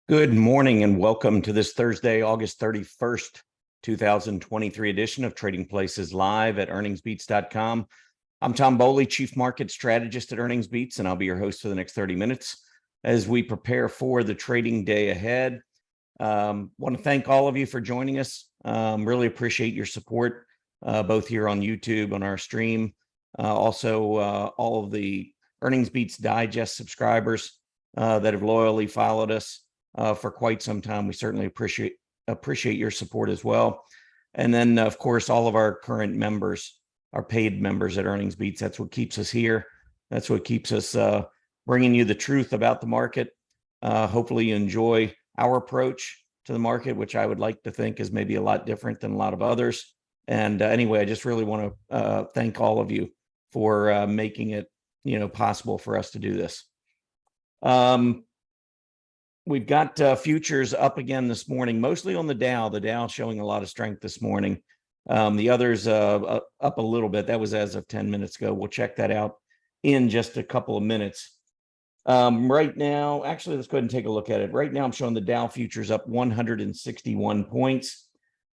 Good morning and welcome to this Thursday, August 31st, 2023 edition of Trading Places Live at earningsbeats.com. I'm Tom Bowley, Chief Market Strategist at Earnings Beats, and I'll be your host for the next 30 minutes as we prepare for the trading day ahead. Want to thank all of you for joining us. Really appreciate your support, both here on YouTube, on our stream. Also, all of the Earnings Beats Digest subscribers that have loyally followed us for quite some time. We certainly appreciate your support as well. And then, of course, all of our current members, our paid members at Earnings Beats. That's what keeps us here. That's what keeps us bringing you the truth about the market. Hopefully you enjoy our approach to the market, which I would like to think is maybe a lot different than a lot of others. And anyway, I just really want to thank all of you for making it, possible for us to do this. We've got futures up again this morning, mostly on the Dow. The Dow showing a lot of strength this morning. The others up a little bit. That was as of 10 minutes ago. We'll check that out in just a couple of minutes. Right now, actually, let's go ahead and take a look at it. Right now, I'm showing the Dow futures up 161 points.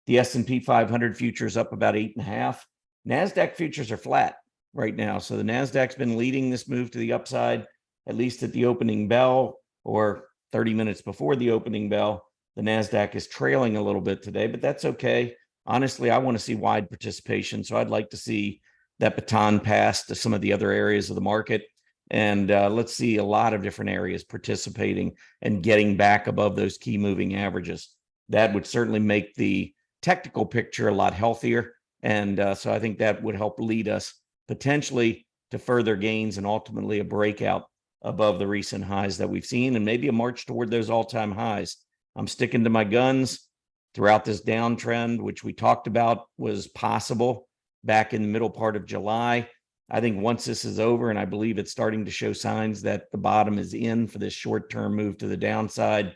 The S&P 500 futures up about 8.5. NASDAQ futures are flat right now. So the NASDAQ's been leading this move to the upside, at least at the opening bell, or 30 minutes before the opening bell. The NASDAQ is trailing a little bit today, but that's okay. Honestly, I want to see wide participation. So I'd like to see that baton pass to some of the other areas of the market. And let's see a lot of different areas participating and getting back above those key moving averages. That would certainly make the technical picture a lot healthier. And so I think that would help lead us potentially to further gains and ultimately a breakout above the recent highs that we've seen, and maybe a march toward those all-time highs. I'm sticking to my guns throughout this downtrend, which we talked about was possible back in the middle part of July. I think once this is over, and I believe it's starting to show signs that the bottom is in for this short-term move to the downside.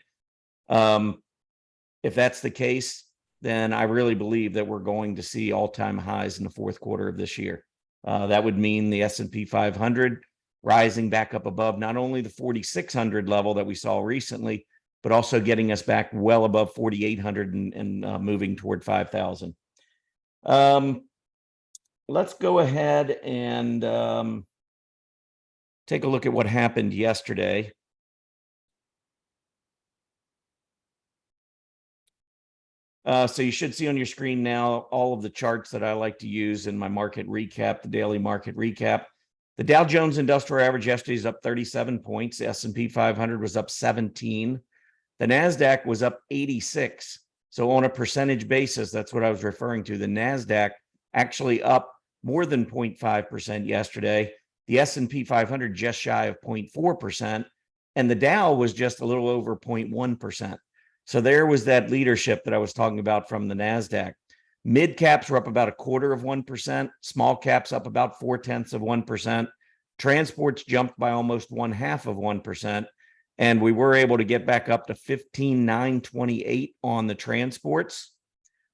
If that's the case, then I really believe that we're going to see all-time highs in the fourth quarter of this year. That would mean the S&P 500 rising back up above not only the 4,600 level that we saw recently, but also getting us back well above 4,800 and moving toward 5,000. Let's go ahead and take a look at what happened yesterday. So you should see on your screen now all of the charts that I like to use in my market recap, the daily market recap. The Dow Jones Industrial Average yesterday is up 37 points. The S&P 500 was up 17. The NASDAQ was up 86. So on a percentage basis, that's what I was referring to. The NASDAQ actually up more than 0.5% yesterday. The S&P 500 just shy of 0.4%. And the Dow was just a little over 0.1%. So there was that leadership that I was talking about from the NASDAQ. Mid caps were up about 0.25%. Small caps up about 0.4%. Transports jumped by almost 0.5%. And we were able to get back up to 15,928 on the transports,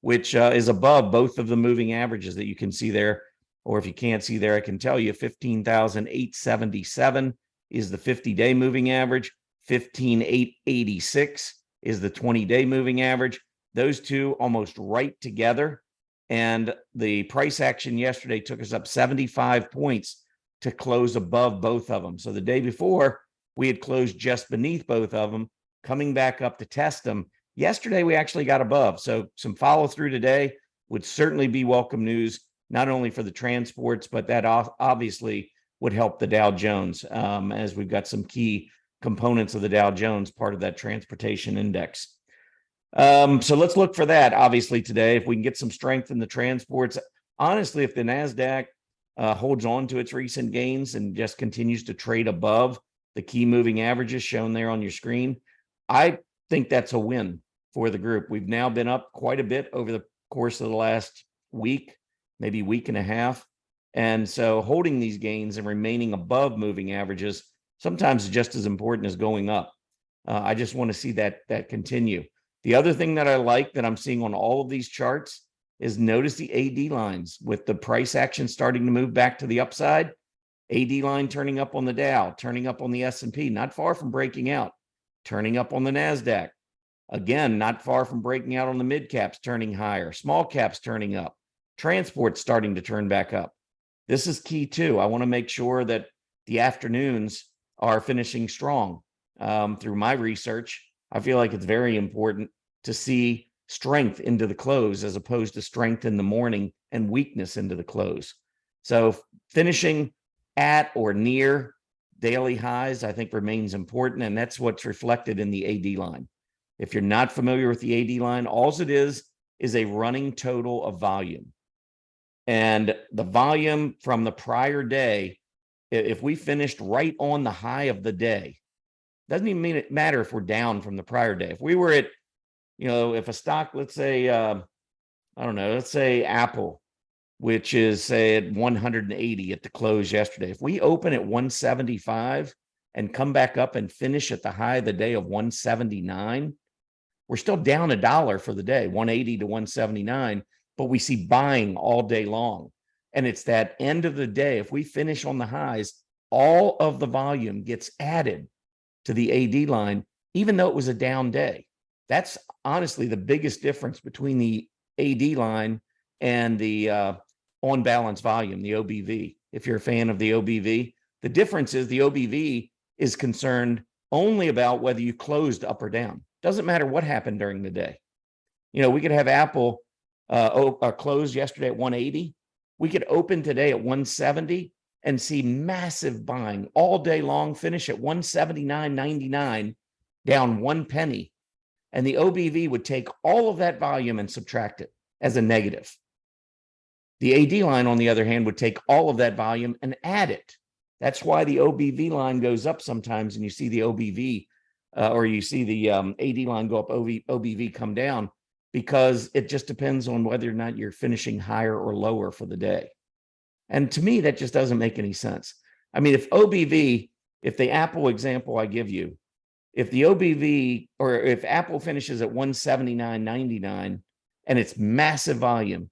which is above both of the moving averages that you can see there. Or if you can't see there, I can tell you 15,877 is the 50-day moving average. 15,886 is the 20-day moving average. Those two almost right together. And the price action yesterday took us up 75 points to close above both of them. So the day before, we had closed just beneath both of them, coming back up to test them. Yesterday, we actually got above. So some follow through today would certainly be welcome news, not only for the transports, but that obviously would help the Dow Jones, as we've got some key components of the Dow Jones, part of that transportation index. So let's look for that, obviously, today. If we can get some strength in the transports, honestly, if the NASDAQ holds on to its recent gains and just continues to trade above the key moving averages shown there on your screen, I think that's a win for the group. We've now been up quite a bit over the course of the last week, maybe week and a half. And so holding these gains and remaining above moving averages sometimes is just as important as going up. I just want to see that continue. The other thing that I like that I'm seeing on all of these charts is notice the AD lines with the price action starting to move back to the upside. AD line turning up on the Dow, turning up on the S&P, not far from breaking out, turning up on the NASDAQ, Again, not far from breaking out on the mid caps, turning higher, small caps turning up, transport starting to turn back up. This is key too. I want to make sure that the afternoons are finishing strong. Through my research, I feel like it's very important to see strength into the close as opposed to strength in the morning and weakness into the close. So finishing at or near daily highs, I think remains important. And that's what's reflected in the AD line. If you're not familiar with the AD line, all it is a running total of volume. And the volume from the prior day, if we finished right on the high of the day, doesn't even mean it matter if we're down from the prior day. If we were at, if a stock, let's say, let's say Apple, which is say at 180 at the close yesterday. If we open at 175 and come back up and finish at the high of the day of 179, we're still down $1 for the day, 180 to 179, but we see buying all day long. And it's that end of the day. If we finish on the highs, all of the volume gets added to the AD line, even though it was a down day. That's honestly the biggest difference between the AD line and the on balance volume, the OBV. If you're a fan of the OBV, the difference is the OBV is concerned only about whether you closed up or down. Doesn't matter what happened during the day. We could have Apple close yesterday at 180. We could open today at 170 and see massive buying all day long, finish at 179.99, down 1 penny. And the OBV would take all of that volume and subtract it as a negative. The AD line, on the other hand, would take all of that volume and add it. That's why the OBV line goes up sometimes, and you see the OBV or you see the AD line go up, OBV come down, because it just depends on whether or not you're finishing higher or lower for the day. And to me, that just doesn't make any sense. I mean, if OBV, if the Apple example I give you, if the OBV, or if Apple finishes at 179.99 and it's massive volume,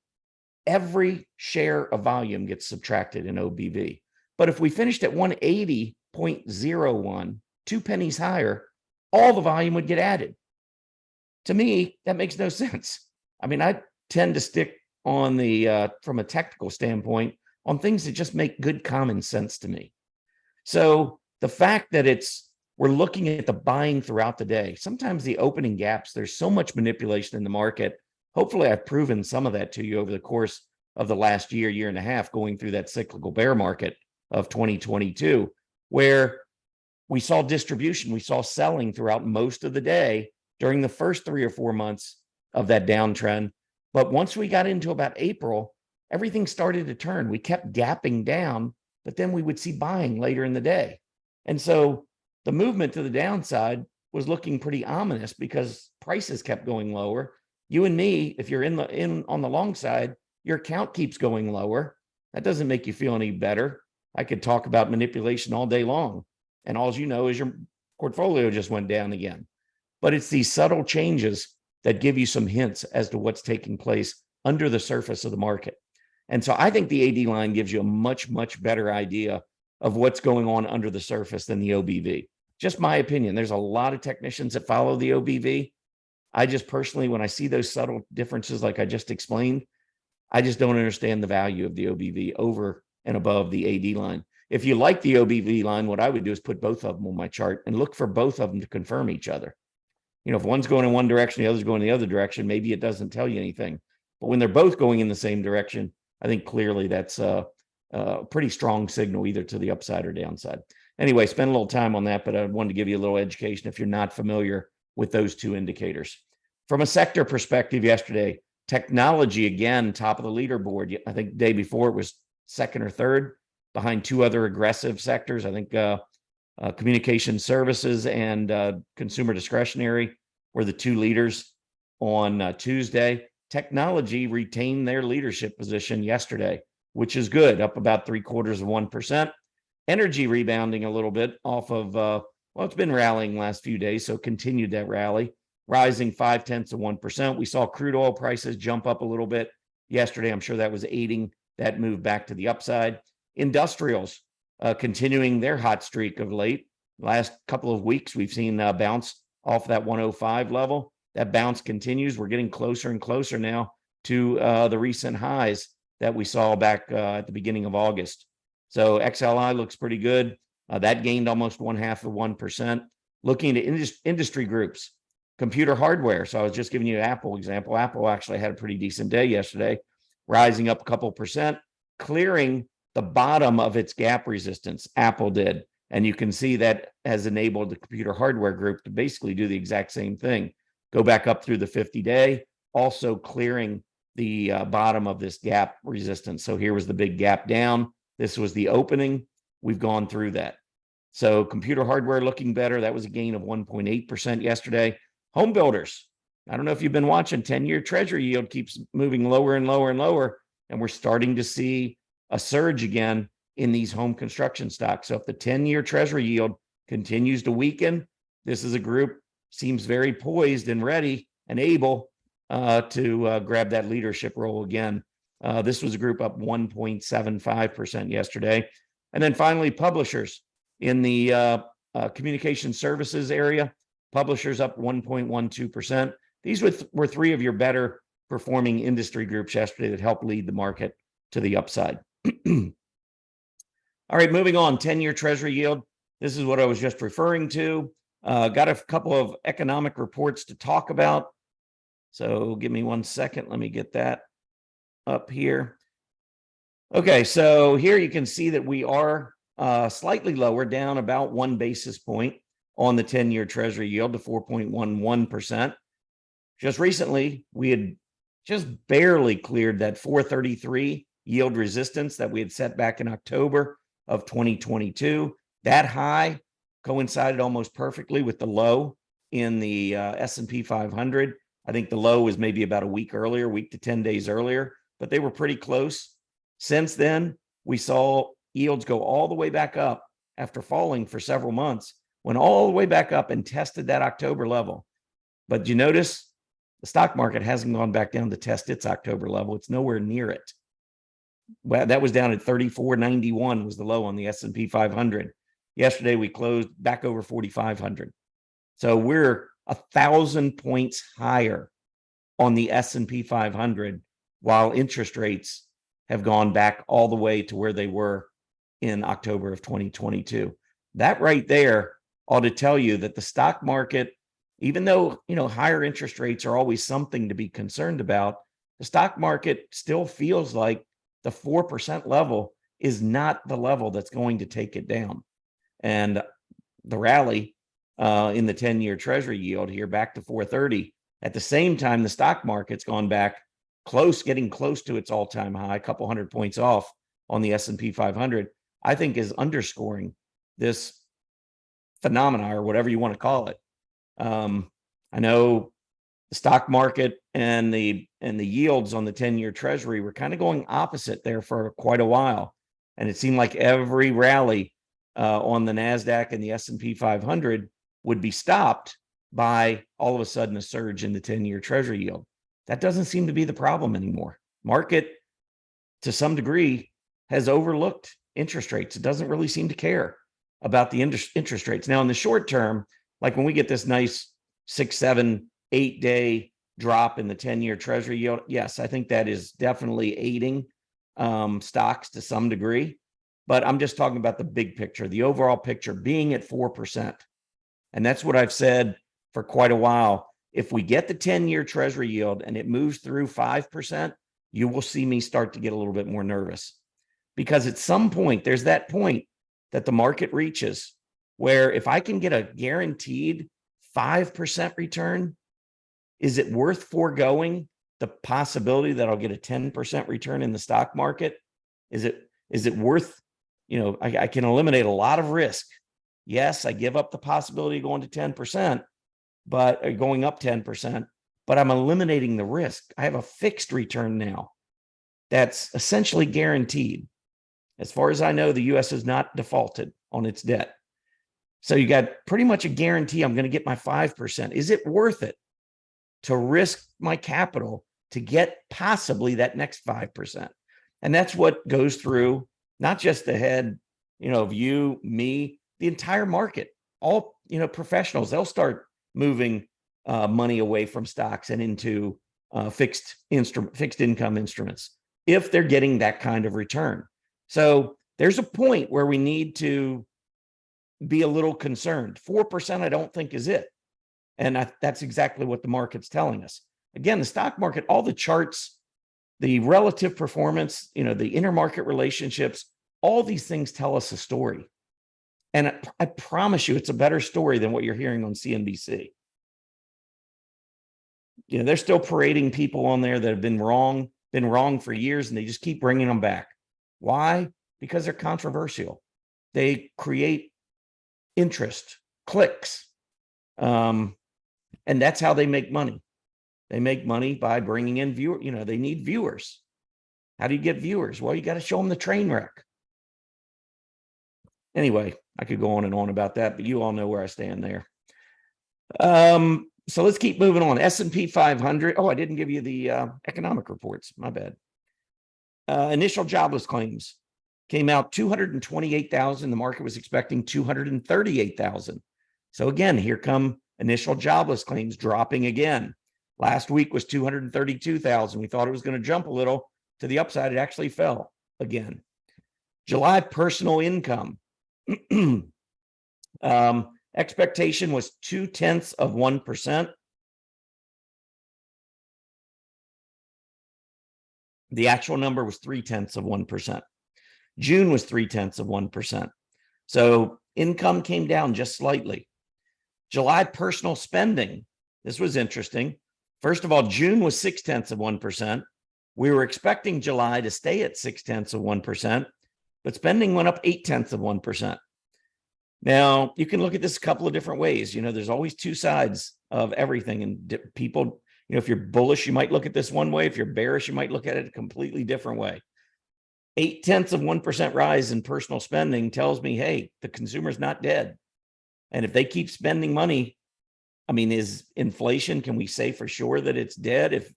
every share of volume gets subtracted in OBV. But if we finished at 180.01, 2 pennies higher, all the volume would get added. To me, that makes no sense. I mean, I tend to stick on the, from a technical standpoint, on things that just make good common sense to me. So the fact that we're looking at the buying throughout the day, sometimes the opening gaps, there's so much manipulation in the market. Hopefully I've proven some of that to you over the course of the last year and a half, going through that cyclical bear market of 2022, where we saw distribution, we saw selling throughout most of the day during the first 3 or 4 months of that downtrend. But once we got into about April, everything started to turn. We kept gapping down, but then we would see buying later in the day. And so the movement to the downside was looking pretty ominous because prices kept going lower. You and me, if you're on the long side, your account keeps going lower. That doesn't make you feel any better. I could talk about manipulation all day long, and all you know is your portfolio just went down again. But it's these subtle changes that give you some hints as to what's taking place under the surface of the market. And so I think the AD line gives you a much, much better idea of what's going on under the surface than the OBV. Just my opinion. There's a lot of technicians that follow the OBV. I just personally, when I see those subtle differences like I just explained, I just don't understand the value of the OBV over and above the AD line. If you like the OBV line, what I would do is put both of them on my chart and look for both of them to confirm each other. If one's going in one direction, the other's going in the other direction, maybe it doesn't tell you anything. But when they're both going in the same direction, I think clearly that's a pretty strong signal either to the upside or downside. Anyway, spend a little time on that, but I wanted to give you a little education if you're not familiar with those two indicators. From a sector perspective yesterday, technology, again, top of the leaderboard. I think the day before it was second or third behind two other aggressive sectors. I think communication services and consumer discretionary were the two leaders on Tuesday. Technology retained their leadership position yesterday, which is good, up about 0.75%. Energy rebounding a little bit off of, it's been rallying last few days, so continued that rally, rising 0.5%. We saw crude oil prices jump up a little bit yesterday. I'm sure that was aiding that move back to the upside. Industrials continuing their hot streak of late. Last couple of weeks, we've seen bounce off that 105 level. That bounce continues. We're getting closer and closer now to the recent highs that we saw back at the beginning of August. So XLI looks pretty good. That gained almost 0.5%. Looking at industry groups, computer hardware. So I was just giving you an Apple example. Apple actually had a pretty decent day yesterday, rising up a couple percent, clearing the bottom of its gap resistance. Apple did. And you can see that has enabled the computer hardware group to basically do the exact same thing. Go back up through the 50-day, also clearing the bottom of this gap resistance. So here was the big gap down. This was the opening. We've gone through that. So computer hardware looking better. That was a gain of 1.8% yesterday. Home builders. I don't know if you've been watching, 10-year treasury yield keeps moving lower and lower and lower. And we're starting to see a surge again in these home construction stocks. So if the 10-year treasury yield continues to weaken, this is a group seems very poised and ready and able to grab that leadership role again. This was a group up 1.75% yesterday. And then finally, publishers in the communication services area, publishers up 1.12%. These were three of your better performing industry groups yesterday that helped lead the market to the upside. All right, moving on, 10-year treasury yield. This is what I was just referring to. Got a couple of economic reports to talk about. So give me 1 second. Let me get that up here. Okay, so here you can see that we are slightly lower, down about 1 basis point on the 10-year treasury yield to 4.11%. Just recently, we had just barely cleared that 433 yield resistance that we had set back in October of 2022. That high coincided almost perfectly with the low in the S&P 500. I think the low was maybe about a week earlier, week to 10 days earlier, but they were pretty close. Since then, we saw yields go all the way back up after falling for several months, went all the way back up and tested that October level. But you notice the stock market hasn't gone back down to test its October level. It's nowhere near it. Well, that was down at 34.91 was the low on the S&P 500. Yesterday, we closed back over 4,500. So we're 1,000 points higher on the S&P 500, while interest rates have gone back all the way to where they were in October of 2022. That right there ought to tell you that the stock market, even though, higher interest rates are always something to be concerned about, the stock market still feels like the 4% level is not the level that's going to take it down. And the rally in the 10-year treasury yield here back to 430. At the same time, the stock market's gone back getting close to its all-time high, a couple hundred points off on the S&P 500, I think is underscoring this phenomena, or whatever you want to call it. I know the stock market and the yields on the 10-year treasury were kind of going opposite there for quite a while. And it seemed like every rally on the NASDAQ and the S&P 500 would be stopped by all of a sudden a surge in the 10-year treasury yield. That doesn't seem to be the problem anymore. Market, to some degree, has overlooked interest rates. It doesn't really seem to care about the interest rates. Now, in the short term, like when we get this nice 6, 7, 8-day drop in the 10-year treasury yield, yes, I think that is definitely aiding stocks to some degree. But I'm just talking about the big picture, the overall picture being at 4%. And that's what I've said for quite a while. If we get the 10-year treasury yield and it moves through 5%, you will see me start to get a little bit more nervous. Because at some point, there's that point that the market reaches where if I can get a guaranteed 5% return, is it worth foregoing the possibility that I'll get a 10% return in the stock market? Is it worth, I can eliminate a lot of risk. Yes, I give up the possibility of going to 10%, but going up 10%, but I'm eliminating the risk. I have a fixed return now that's essentially guaranteed. As far as I know, the U.S. has not defaulted on its debt. So you got pretty much a guarantee I'm going to get my 5%. Is it worth it to risk my capital to get possibly that next 5%? And that's what goes through not just the head, of you, me, the entire market, all, professionals. They'll start moving money away from stocks and into fixed income instruments if they're getting that kind of return. So there's a point where we need to be a little concerned. 4%, I don't think is it. And that's exactly what the market's telling us. Again, the stock market, all the charts, the relative performance, the intermarket relationships, all these things tell us a story. And I promise you, it's a better story than what you're hearing on CNBC. They're still parading people on there that have been wrong for years, and they just keep bringing them back. Why? Because they're controversial. They create interest, clicks, and that's how they make money. They make money by bringing in viewers. They need viewers. How do you get viewers? Well, you got to show them the train wreck. Anyway, I could go on and on about that, but you all know where I stand there. So let's keep moving on. S&P 500. Oh, I didn't give you the economic reports. My bad. Initial jobless claims came out 228,000. The market was expecting 238,000. So again, here come initial jobless claims dropping again. Last week was 232,000. We thought it was going to jump a little to the upside. It actually fell again. July personal income. Expectation was 0.2%. The actual number was 0.3%. June was 0.3%. So income came down just slightly. July personal spending. This was interesting. First of all, June was 0.6%. We were expecting July to stay at 0.6%, but spending went up 0.8%. Now, you can look at this a couple of different ways. There's always two sides of everything. And people, if you're bullish, you might look at this one way. If you're bearish, you might look at it a completely different way. 0.8% rise in personal spending tells me, hey, the consumer's not dead. And if they keep spending money, is inflation, can we say for sure that it's dead if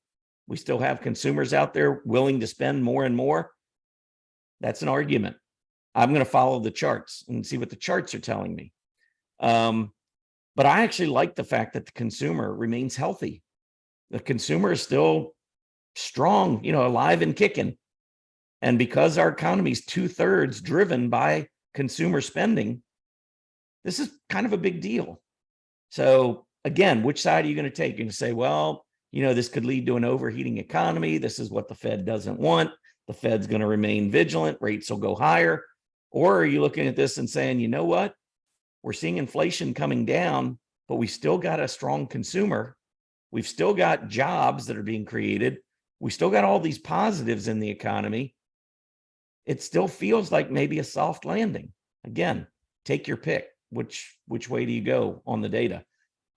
we still have consumers out there willing to spend more and more? That's an argument. I'm going to follow the charts and see what the charts are telling me. But I actually like the fact that the consumer remains healthy. The consumer is still strong, alive and kicking. And because our economy is 2/3 driven by consumer spending, this is kind of a big deal. So again, which side are you going to take? You're going to say, well, this could lead to an overheating economy. This is what the Fed doesn't want. The Fed's going to remain vigilant. Rates will go higher. Or are you looking at this and saying, you know what? We're seeing inflation coming down, but we still got a strong consumer. We've still got jobs that are being created. We still got all these positives in the economy. It still feels like maybe a soft landing. Again, take your pick. Which way do you go on the data?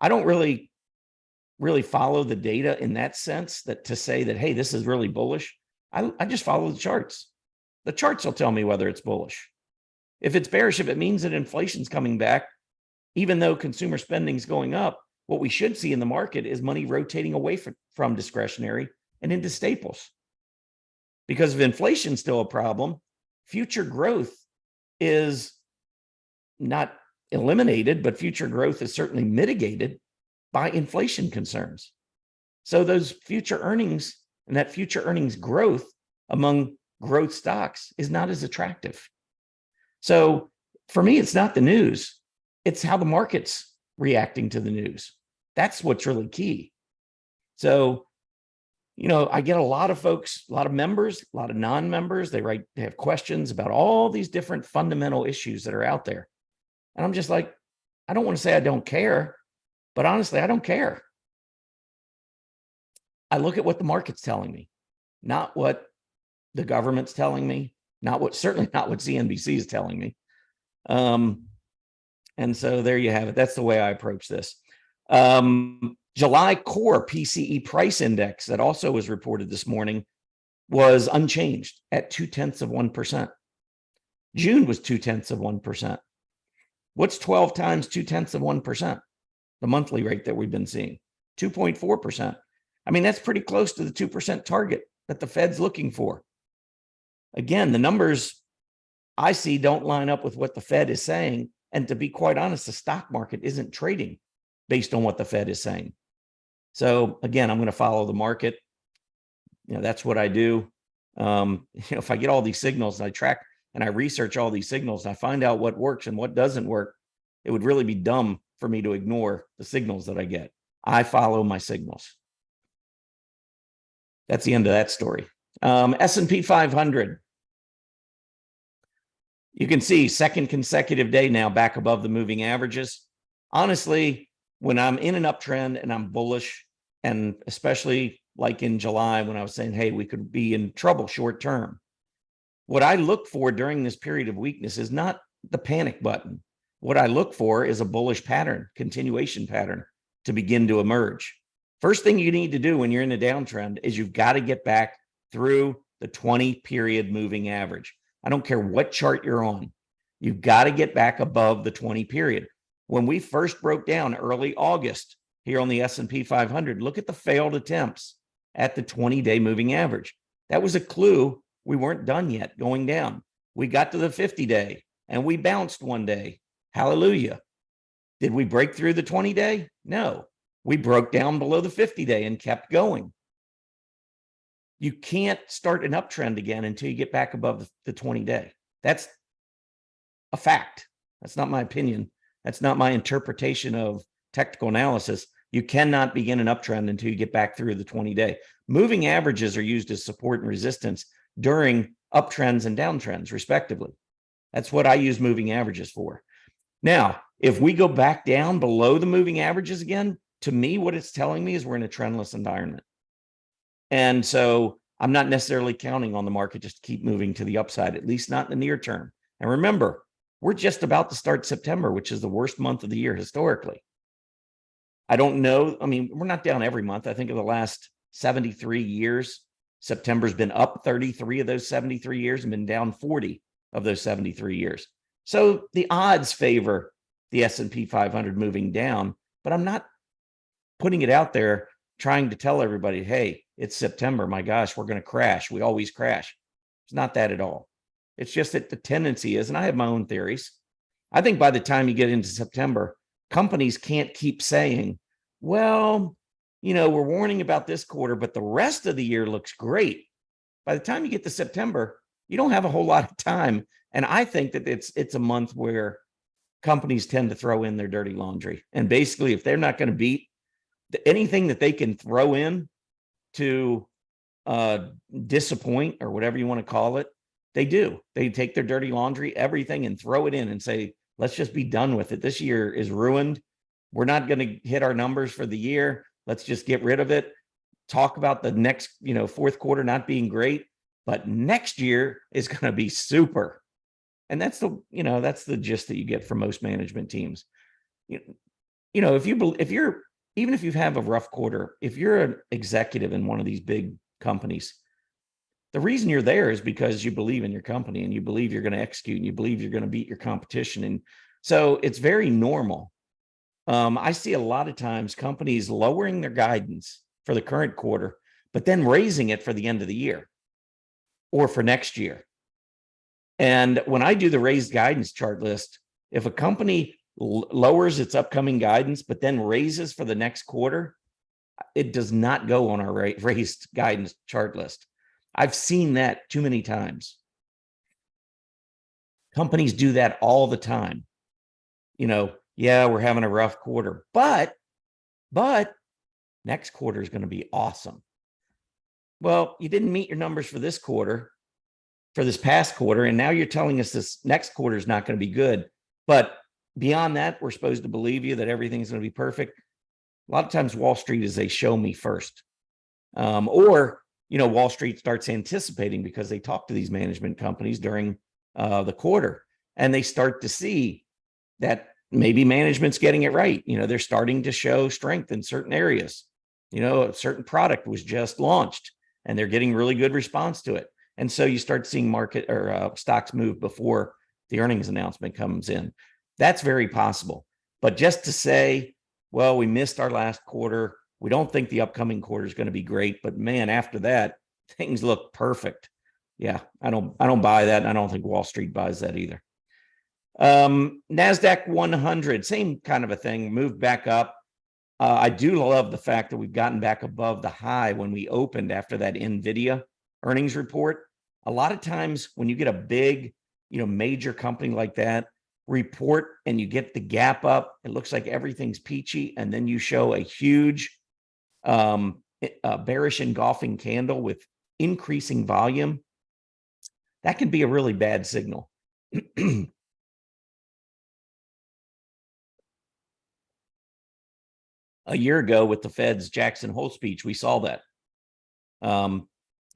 I don't really follow the data in that sense, that to say that, hey, this is really bullish. I just follow the charts. The charts will tell me whether it's bullish. If it's bearish, if it means that inflation's coming back, even though consumer spending is going up, what we should see in the market is money rotating away from discretionary and into staples. Because if inflation's still a problem, future growth is not eliminated, but future growth is certainly mitigated by inflation concerns. So those future earnings and that future earnings growth among growth stocks is not as attractive. So for me, it's not the news. It's how the market's reacting to the news. That's what's really key. So, I get a lot of folks, a lot of members, a lot of non-members. They have questions about all these different fundamental issues that are out there. And I'm just like, I don't want to say I don't care, but honestly, I don't care. I look at what the market's telling me, not what the government's telling me, certainly not what CNBC is telling me. And so there you have it. That's the way I approach this. July core PCE price index that also was reported this morning was unchanged at 0.2%. June was 0.2%. What's 12 times 0.2%? The monthly rate that we've been seeing, 2.4%. That's pretty close to the 2% target that the Fed's looking for. Again, the numbers I see don't line up with what the Fed is saying. And to be quite honest, the stock market isn't trading based on what the Fed is saying. So again, I'm going to follow the market. That's what I do. If I get all these signals and I track and I research all these signals and I find out what works and what doesn't work, it would really be dumb for me to ignore the signals that I get. I follow my signals. That's the end of that story. S&P 500. You can see second consecutive day now back above the moving averages. Honestly, when I'm in an uptrend and I'm bullish, and especially like in July when I was saying, hey, we could be in trouble short term, what I look for during this period of weakness is not the panic button. What I look for is a bullish pattern, continuation pattern to begin to emerge. First thing you need to do when you're in a downtrend is you've got to get back through the 20-period moving average. I don't care what chart you're on. You've got to get back above the 20-period. When we first broke down early August here on the S&P 500, look at the failed attempts at the 20-day moving average. That was a clue we weren't done yet going down. We got to the 50-day and we bounced one day. Hallelujah. Did we break through the 20-day? No. We broke down below the 50-day and kept going. You can't start an uptrend again until you get back above the 20-day. That's a fact. That's not my opinion. That's not my interpretation of technical analysis. You cannot begin an uptrend until you get back through the 20-day. Moving averages are used as support and resistance during uptrends and downtrends, respectively. That's what I use moving averages for. Now, if we go back down below the moving averages again, to me, what it's telling me is we're in a trendless environment. And so I'm not necessarily counting on the market just to keep moving to the upside, at least not in the near term. And remember, we're just about to start September, which is the worst month of the year historically. I don't know. I mean, we're not down every month. I think of the last 73 years, September's been up 33 of those 73 years and been down 40 of those 73 years. So the odds favor the S&P 500 moving down, but I'm not putting it out there trying to tell everybody, hey, it's September. My gosh, we're going to crash. We always crash. It's not that at all. It's just that the tendency is, and I have my own theories. I think by the time you get into September, companies can't keep saying, well, we're warning about this quarter, but the rest of the year looks great. By the time you get to September, you don't have a whole lot of time. And I think that it's a month where companies tend to throw in their dirty laundry. And basically, if they're not going to beat anything that they can throw in to disappoint or whatever you want to call it, they do. They take their dirty laundry, everything, and throw it in and say, let's just be done with it. This year is ruined. We're not going to hit our numbers for the year. Let's just get rid of it. Talk about the next, fourth quarter not being great, but next year is going to be super. And that's that's the gist that you get from most management teams. If you're even if you have a rough quarter, if you're an executive in one of these big companies, the reason you're there is because you believe in your company and you believe you're going to execute and you believe you're going to beat your competition. And so it's very normal. I see a lot of times companies lowering their guidance for the current quarter, but then raising it for the end of the year or for next year. And when I do the raised guidance chart list, if a company lowers its upcoming guidance, but then raises for the next quarter, it does not go on our raised guidance chart list. I've seen that too many times. Companies do that all the time. Yeah, we're having a rough quarter, but next quarter is going to be awesome. Well, you didn't meet your numbers for this quarter, for this past quarter, and now you're telling us this next quarter is not going to be good. But beyond that, we're supposed to believe you that everything's going to be perfect. A lot of times Wall Street is a show me first. Or Wall Street starts anticipating because they talk to these management companies during the quarter, and they start to see that maybe management's getting it right. They're starting to show strength in certain areas. A certain product was just launched and they're getting really good response to it. And so you start seeing market or stocks move before the earnings announcement comes in. That's very possible. But just to say, well, we missed our last quarter, we don't think the upcoming quarter is going to be great, but man, after that, things look perfect. Yeah, I don't buy that. And I don't think Wall Street buys that either. NASDAQ 100, same kind of a thing, moved back up. I do love the fact that we've gotten back above the high when we opened after that NVIDIA earnings report. A lot of times when you get a big, major company like that report and you get the gap up, it looks like everything's peachy, and then you show a huge bearish engulfing candle with increasing volume. That can be a really bad signal. A year ago with the Fed's Jackson Hole speech, we saw that.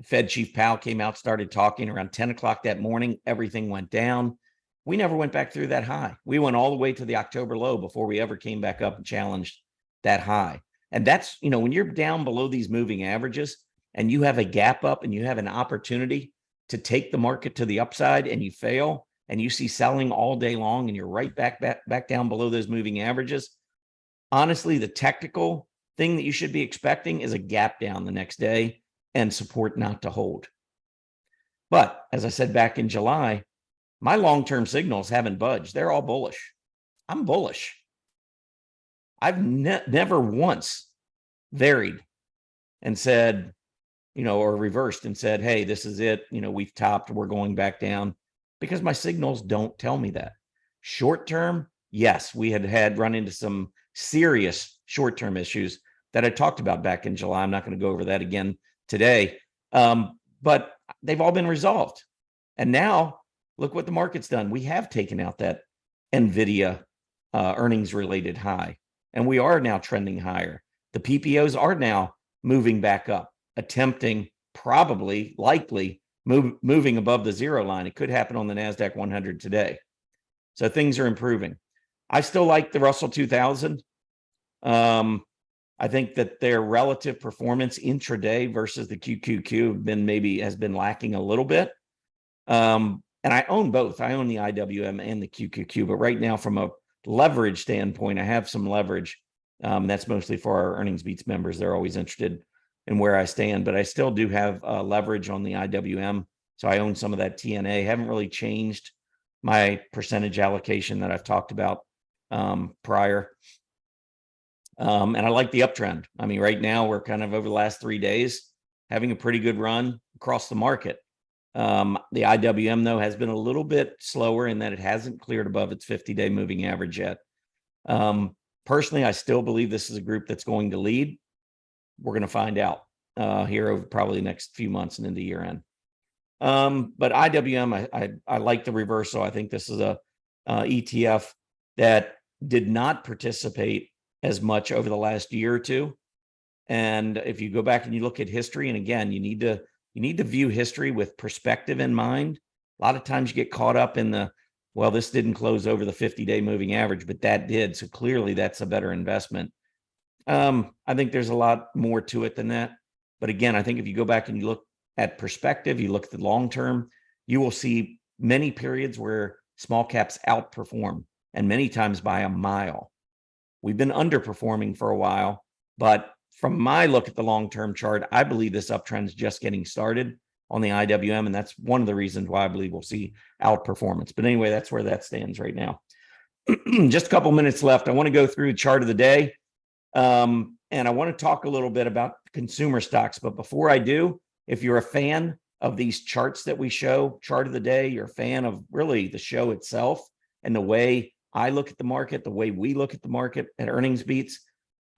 Fed Chief Powell came out, started talking around 10 o'clock that morning. Everything went down. We never went back through that high. We went all the way to the October low before we ever came back up and challenged that high. And that's, when you're down below these moving averages and you have a gap up and you have an opportunity to take the market to the upside and you fail and you see selling all day long and you're right back down below those moving averages. Honestly, the technical thing that you should be expecting is a gap down the next day and support not to hold. But as I said back in July, my long-term signals haven't budged. They're all bullish. I'm bullish. I've never once varied and said, or reversed and said, hey, this is it. We've topped, we're going back down, because my signals don't tell me that. Short term, yes, we had run into some serious short-term issues that I talked about back in July. I'm not going to go over that again today, but they've all been resolved. And now look what the market's done. We have taken out that NVIDIA earnings related high, and we are now trending higher. The PPOs are now moving back up, attempting, probably, likely, moving above the zero line. It could happen on the NASDAQ 100 today. So things are improving. I still like the Russell 2000. I think that their relative performance intraday versus the QQQ has been lacking a little bit. And I own both. I own the IWM and the QQQ, but right now from a leverage standpoint, I have some leverage. That's mostly for our Earnings Beats members. They're always interested in where I stand, but I still do have leverage on the IWM. So I own some of that TNA. Haven't really changed my percentage allocation that I've talked about prior. And I like the uptrend. I mean, right now we're kind of over the last 3 days having a pretty good run across the market. The IWM, though, has been a little bit slower in that it hasn't cleared above its 50-day moving average yet. Personally, I still believe this is a group that's going to lead. We're going to find out here over probably the next few months and into year end. But IWM, I like the reversal. I think this is a ETF that did not participate as much over the last year or two. And if you go back and you look at history, and again, you need to view history with perspective in mind. A lot of times you get caught up in well, this didn't close over the 50-day moving average, but that did. So clearly that's a better investment. I think there's a lot more to it than that. But again, I think if you go back and you look at perspective, you look at the long term, you will see many periods where small caps outperform, and many times by a mile. We've been underperforming for a while, but from my look at the long-term chart, I believe this uptrend is just getting started on the IWM, and that's one of the reasons why I believe we'll see outperformance. But anyway, that's where that stands right now. Just a couple minutes left. I want to go through the chart of the day, and I want to talk a little bit about consumer stocks. But before I do, if you're a fan of these charts that we show, chart of the day, you're a fan of really the show itself and the way I look at the market, the way we look at the market at Earnings Beats,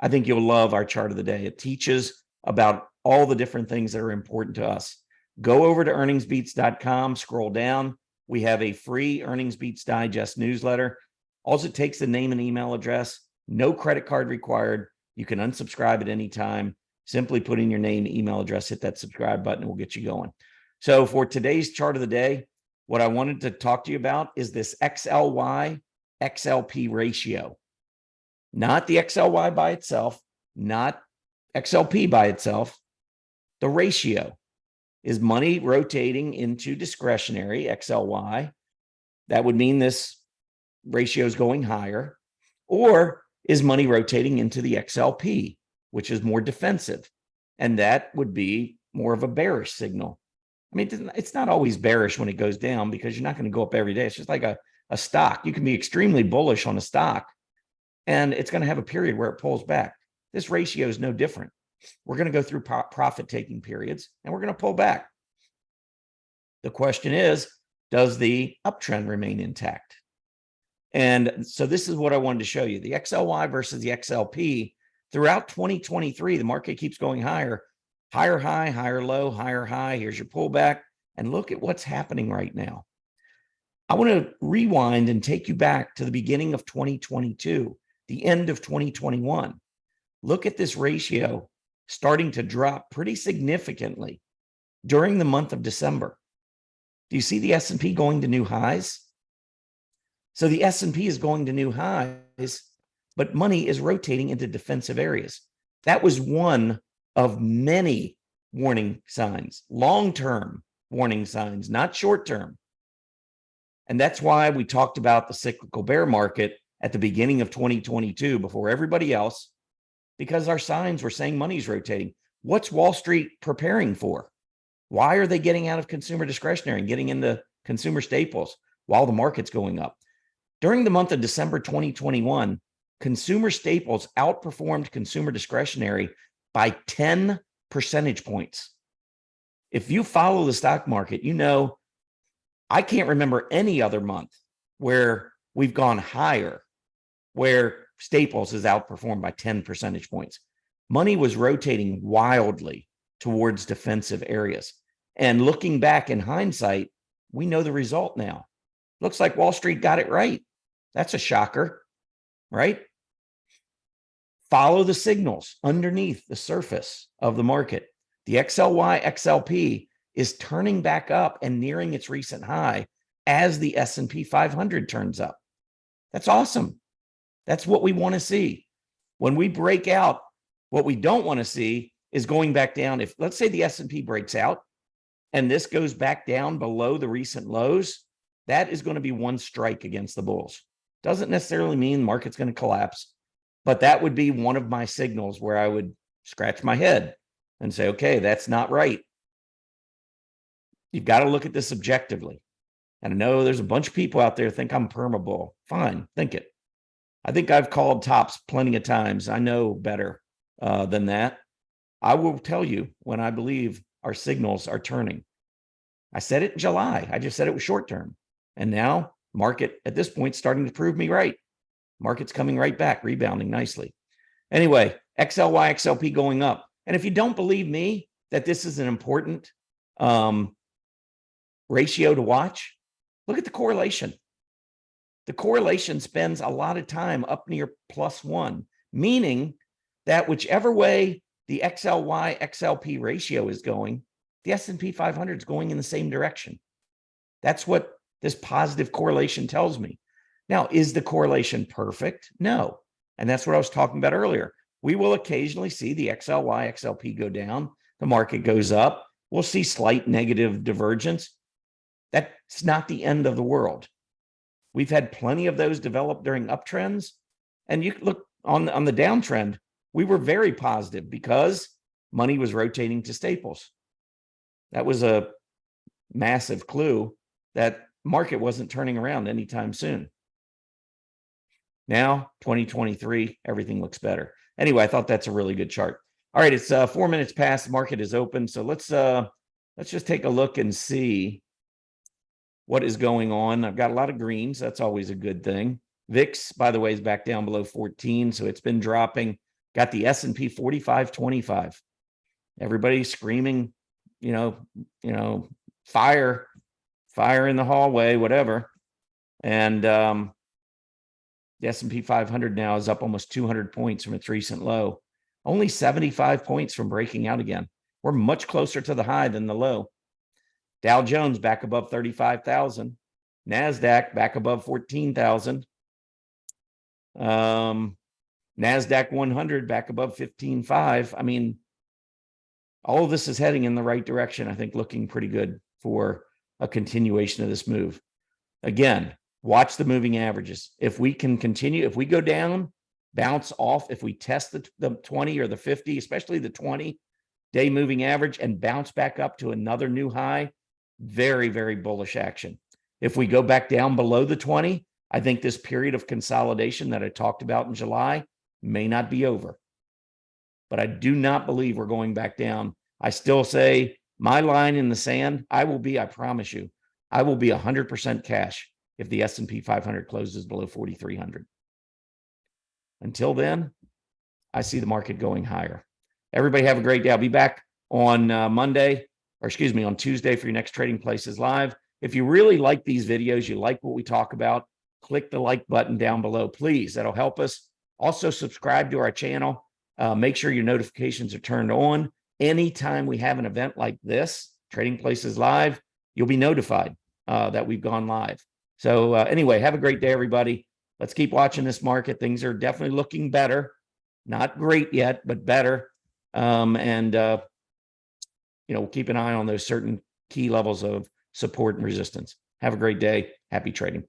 I think you'll love our chart of the day. It teaches about all the different things that are important to us. Go over to earningsbeats.com, scroll down. We have a free Earnings Beats Digest newsletter. All it takes the name and email address, no credit card required. You can unsubscribe at any time. Simply put in your name, email address, hit that subscribe button, and we'll get you going. So for today's chart of the day, what I wanted to talk to you about is this XLY XLP ratio. Not the XLY by itself, not XLP by itself. The ratio is money rotating into discretionary XLY. That would mean this ratio is going higher. Or is money rotating into the XLP, which is more defensive? And that would be more of a bearish signal. I mean, it's not always bearish when it goes down, because you're not going to go up every day. It's just like a stock. You can be extremely bullish on a stock, and it's going to have a period where it pulls back. This ratio is no different. We're going to go through profit-taking periods, and we're going to pull back. The question is, does the uptrend remain intact? And so this is what I wanted to show you. The XLY versus the XLP. Throughout 2023, the market keeps going higher, higher high, higher low, higher high. Here's your pullback. And look at what's happening right now. I want to rewind and take you back to the beginning of 2022, the end of 2021. Look at this ratio starting to drop pretty significantly during the month of December. Do you see the S&P going to new highs? So the S&P is going to new highs, but money is rotating into defensive areas. That was one of many warning signs, long-term warning signs, not short-term. And that's why we talked about the cyclical bear market at the beginning of 2022 before everybody else, because our signs were saying money's rotating. What's Wall Street preparing for? Why are they getting out of consumer discretionary and getting into consumer staples while the market's going up? During the month of December 2021, consumer staples outperformed consumer discretionary by 10 percentage points. If you follow the stock market, you know, I can't remember any other month where we've gone higher, where staples is outperformed by 10 percentage points. Money was rotating wildly towards defensive areas. And looking back in hindsight, we know the result now. Looks like Wall Street got it right. That's a shocker, right? Follow the signals underneath the surface of the market. The XLY XLP is turning back up and nearing its recent high as the S&P 500 turns up. That's awesome. That's what we want to see. When we break out, what we don't want to see is going back down. If let's say the S&P breaks out and this goes back down below the recent lows, that is going to be one strike against the bulls. Doesn't necessarily mean the market's going to collapse, but that would be one of my signals where I would scratch my head and say, okay, that's not right. You've got to look at this objectively. And I know there's a bunch of people out there think I'm perma-bull. Fine, think it. I think I've called tops plenty of times. I know better than that. I will tell you when I believe our signals are turning. I said it in July. I just said it was short term. And now market at this point starting to prove me right. Market's coming right back, rebounding nicely. Anyway, XLY, XLP going up. And if you don't believe me that this is an important ratio to watch, look at the correlation. The correlation spends a lot of time up near +1, meaning that whichever way the XLY, XLP ratio is going, the S&P 500 is going in the same direction. That's what this positive correlation tells me. Now, is the correlation perfect? No. And that's what I was talking about earlier. We will occasionally see the XLY, XLP go down. The market goes up. We'll see slight negative divergence. That's not the end of the world. We've had plenty of those develop during uptrends. And you look on the downtrend, we were very positive because money was rotating to staples. That was a massive clue that market wasn't turning around anytime soon. Now, 2023, everything looks better. Anyway, I thought that's a really good chart. All right, it's 4 minutes past. The market is open. So let's just take a look and see what is going on. I've got a lot of greens. That's always a good thing. VIX, by the way, is back down below 14. So it's been dropping. Got the S&P 4525. Everybody screaming, fire in the hallway, whatever. And the S&P 500 now is up almost 200 points from its recent low. Only 75 points from breaking out again. We're much closer to the high than the low. Dow Jones back above 35,000. NASDAQ back above 14,000. NASDAQ 100 back above 15.5. I mean, all of this is heading in the right direction. I think looking pretty good for a continuation of this move. Again, watch the moving averages. If we can continue, if we go down, bounce off, if we test the 20 or the 50, especially the 20-day moving average and bounce back up to another new high, very, very bullish action. If we go back down below the 20, I think this period of consolidation that I talked about in July may not be over. but I do not believe we're going back down. I still say my line in the sand, I promise you, I will be 100% cash if the S&P 500 closes below 4,300. Until then, I see the market going higher. Everybody have a great day. I'll be back on on Tuesday for your next Trading Places Live. If you really like these videos, you like what we talk about, click the like button down below, please. That'll help us. Also, subscribe to our channel. Make sure your notifications are turned on. Anytime we have an event like this, Trading Places Live, you'll be notified that we've gone live. So anyway, have a great day, everybody. Let's keep watching this market. Things are definitely looking better. Not great yet, but better. We'll keep an eye on those certain key levels of support and resistance. Have a great day. Happy trading.